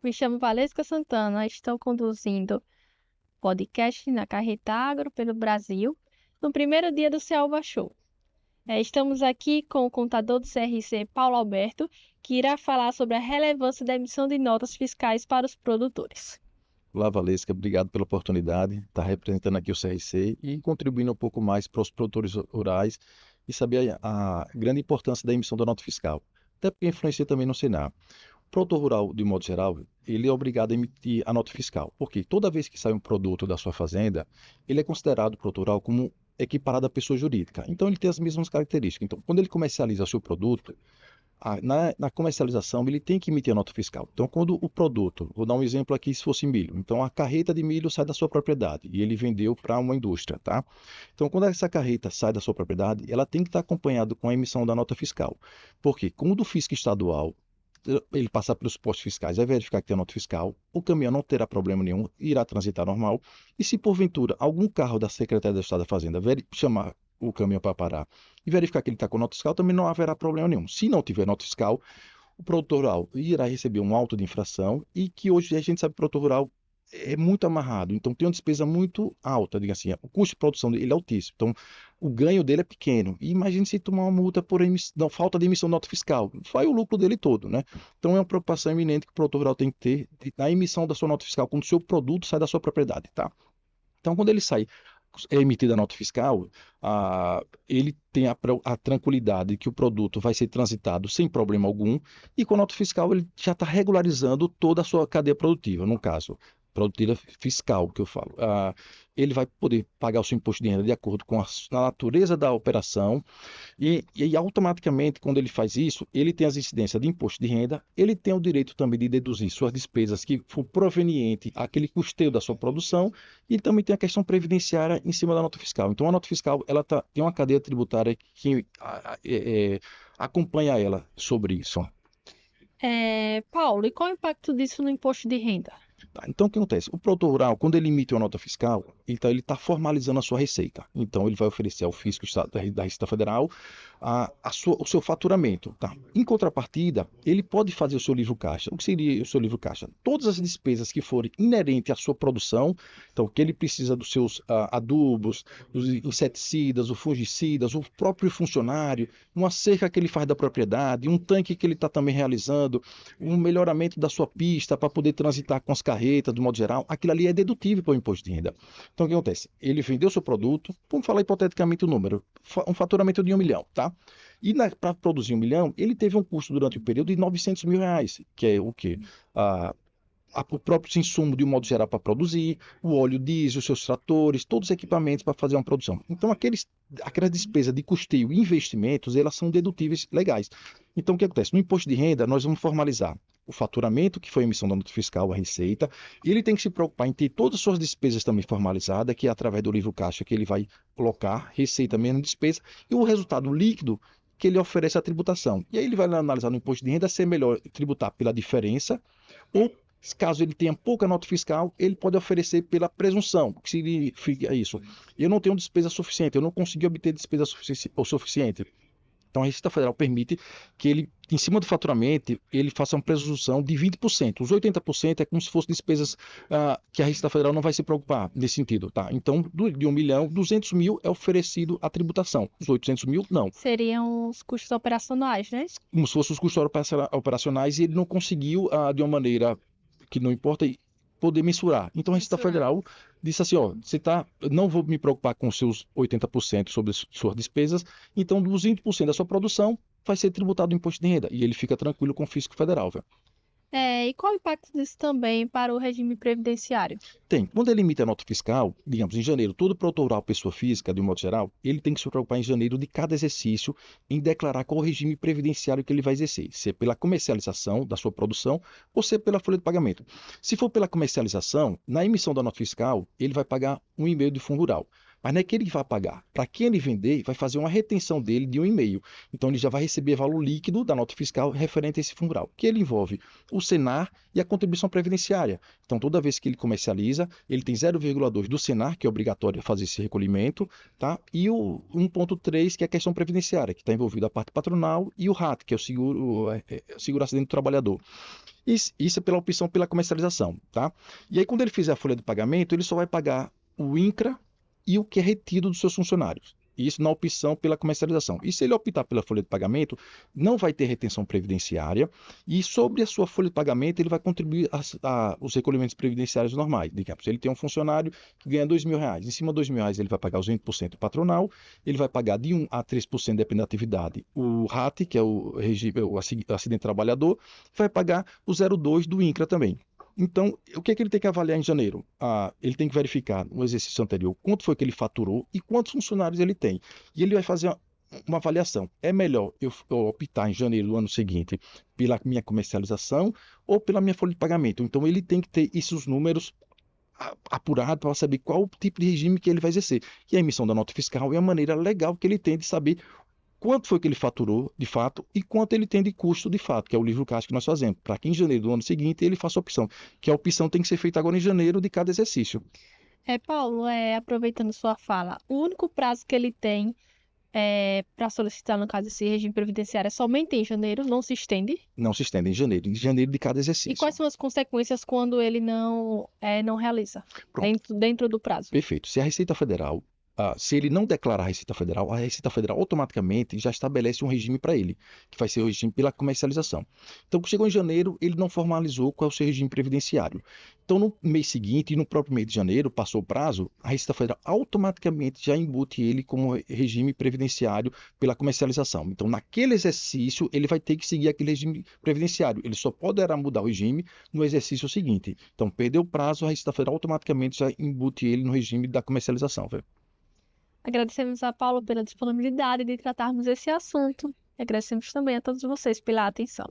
Me chamo Valesca Santana, estou conduzindo podcast na Carreta Agro pelo Brasil, no primeiro dia do Selva Show. Estamos aqui com o contador do CRC, Paulo Alberto, que irá falar sobre a relevância da emissão de notas fiscais para os produtores. Olá, Valesca, obrigado pela oportunidade de estar representando aqui o CRC e contribuindo um pouco mais para os produtores rurais e saber a grande importância da emissão da nota fiscal, até porque influencia também no Senar. O produtor rural, de modo geral, ele é obrigado a emitir a nota fiscal, porque toda vez que sai um produto da sua fazenda, ele é considerado produtor rural como equiparado à pessoa jurídica. Então, ele tem as mesmas características. Então, quando ele comercializa o seu produto, na comercialização, ele tem que emitir a nota fiscal. Então, quando o produto, vou dar um exemplo aqui, se fosse milho. Então, a carreta de milho sai da sua propriedade e ele vendeu para uma indústria, tá? Então, quando essa carreta sai da sua propriedade, ela tem que estar acompanhada com a emissão da nota fiscal. Porque, quando o fisco estadual ele passar pelos postos fiscais, vai verificar que tem a nota fiscal, o caminhão não terá problema nenhum, irá transitar normal. E se porventura algum carro da Secretaria do Estado da Fazenda chamar o caminhão para parar e verificar que ele está com nota fiscal, também não haverá problema nenhum. Se não tiver nota fiscal, o produtor rural irá receber um auto de infração e que hoje a gente sabe que o produtor rural é muito amarrado, então tem uma despesa muito alta, diga assim, o custo de produção dele é altíssimo, então o ganho dele é pequeno. E imagine se tomar uma multa por falta de emissão de nota fiscal, vai o lucro dele todo, né? Então é uma preocupação iminente que o produtor rural tem que ter na emissão da sua nota fiscal, quando o seu produto sai da sua propriedade, tá? Então, quando ele sai, é emitida a nota fiscal, ele tem a tranquilidade que o produto vai ser transitado sem problema algum, e com a nota fiscal ele já está regularizando toda a sua cadeia produtiva, no caso, produtiva fiscal, que eu falo. Ele vai poder pagar o seu imposto de renda de acordo com a natureza da operação, e automaticamente, quando ele faz isso, ele tem as incidências de imposto de renda, ele tem o direito também de deduzir suas despesas que for proveniente àquele custeio da sua produção, e também tem a questão previdenciária em cima da nota fiscal. Então, a nota fiscal ela tem uma cadeia tributária que acompanha ela sobre isso. Paulo, e qual é o impacto disso no imposto de renda? Tá, então, o que acontece? O produtor rural, quando ele emite uma nota fiscal, então ele está formalizando a sua receita. Então, ele vai oferecer ao fisco da Receita Federal o seu faturamento. Tá? Em contrapartida, ele pode fazer o seu livro caixa. O que seria o seu livro caixa? Todas as despesas que forem inerentes à sua produção, então, que ele precisa dos seus adubos, dos inseticidas, os fungicidas, o próprio funcionário, uma cerca que ele faz da propriedade, um tanque que ele está também realizando, um melhoramento da sua pista para poder transitar com as carretas, do modo geral, aquilo ali é dedutível para o imposto de renda. Então, o que acontece? Ele vendeu seu produto, vamos falar hipoteticamente o número, um faturamento de 1 milhão, tá? E para produzir 1 milhão, ele teve um custo durante o período de R$ 900 mil, que é o quê? O próprio insumo de um modo geral para produzir, o óleo diesel, os seus tratores, todos os equipamentos para fazer uma produção. Então, aquelas despesas de custeio e investimentos, elas são dedutíveis legais. Então, o que acontece? No imposto de renda, nós vamos formalizar o faturamento, que foi a emissão da nota fiscal, a receita, e ele tem que se preocupar em ter todas as suas despesas também formalizadas, que é através do livro caixa que ele vai colocar, receita menos despesa, e o resultado líquido que ele oferece à tributação. E aí ele vai analisar no imposto de renda se é melhor tributar pela diferença ou caso ele tenha pouca nota fiscal, ele pode oferecer pela presunção. O que significa isso? Eu não tenho despesa suficiente, eu não consegui obter despesa suficiente. Então, a Receita Federal permite que ele, em cima do faturamento, ele faça uma presunção de 20%. Os 80% é como se fossem despesas que a Receita Federal não vai se preocupar nesse sentido, tá? Então, de 1 milhão, 200 mil é oferecido à tributação. Os 800 mil, não. Seriam os custos operacionais, né? Como se fossem os custos operacionais, e ele não conseguiu, de uma maneira que não importa, poder mensurar. Então, a Receita Federal disse assim, não vou me preocupar com os seus 80% sobre as suas despesas, então 200% da sua produção vai ser tributado o imposto de renda, e ele fica tranquilo com o fisco federal, velho. E qual o impacto disso também para o regime previdenciário? Tem. Quando ele emite a nota fiscal, digamos, em janeiro, todo produtor rural, pessoa física, de um modo geral, ele tem que se preocupar em janeiro de cada exercício em declarar qual o regime previdenciário que ele vai exercer, se é pela comercialização da sua produção ou se é pela folha de pagamento. Se for pela comercialização, na emissão da nota fiscal, ele vai pagar 1,5% de fundo rural. Mas não é que ele vai pagar. Para quem ele vender, vai fazer uma retenção dele de 1,5. Então, ele já vai receber valor líquido da nota fiscal referente a esse fundo rural, que ele envolve o Senar e a contribuição previdenciária. Então, toda vez que ele comercializa, ele tem 0,2 do Senar, que é obrigatório fazer esse recolhimento, tá? E o 1,3, que é a questão previdenciária, que está envolvido a parte patronal, e o RAT, que é o seguro acidente do trabalhador. Isso é pela opção pela comercialização, tá? E aí, quando ele fizer a folha de pagamento, ele só vai pagar o INCRA e o que é retido dos seus funcionários. Isso na opção pela comercialização. E se ele optar pela folha de pagamento, não vai ter retenção previdenciária e sobre a sua folha de pagamento ele vai contribuir os recolhimentos previdenciários normais. Digamos, ele tem um funcionário que ganha R$ 2.000. Em cima de R$ 2.000 ele vai pagar os 20% patronal, ele vai pagar de 1 a 3% dependendo da atividade o RAT, que é o acidente trabalhador, vai pagar o 0,2 do INCRA também. Então, o que é que ele tem que avaliar em janeiro? Ele tem que verificar no exercício anterior quanto foi que ele faturou e quantos funcionários ele tem. E ele vai fazer uma avaliação. É melhor eu optar em janeiro do ano seguinte pela minha comercialização ou pela minha folha de pagamento? Então, ele tem que ter esses números apurados para saber qual o tipo de regime que ele vai exercer. E a emissão da nota fiscal é a maneira legal que ele tem de saber quanto foi que ele faturou, de fato, e quanto ele tem de custo, de fato, que é o livro caixa que nós fazemos, para que em janeiro do ano seguinte ele faça a opção, que a opção tem que ser feita agora em janeiro de cada exercício. Paulo, aproveitando sua fala, o único prazo que ele tem para solicitar, no caso, esse regime previdenciário é somente em janeiro, não se estende? Não se estende em janeiro de cada E exercício. quais são as consequências quando ele não realiza Pronto, dentro do prazo? perfeito. Se a Receita Federal, se ele não declarar a Receita Federal automaticamente já estabelece um regime para ele, que vai ser o regime pela comercialização. Então, chegou em janeiro, ele não formalizou qual é o seu regime previdenciário. Então, no mês seguinte e no próprio mês de janeiro, passou o prazo, a Receita Federal automaticamente já embute ele como regime previdenciário pela comercialização. Então, naquele exercício, ele vai ter que seguir aquele regime previdenciário. Ele só poderá mudar o regime no exercício seguinte. Então, perdeu o prazo, a Receita Federal automaticamente já embute ele no regime da comercialização. Agradecemos a Paulo pela disponibilidade de tratarmos esse assunto. E agradecemos também a todos vocês pela atenção.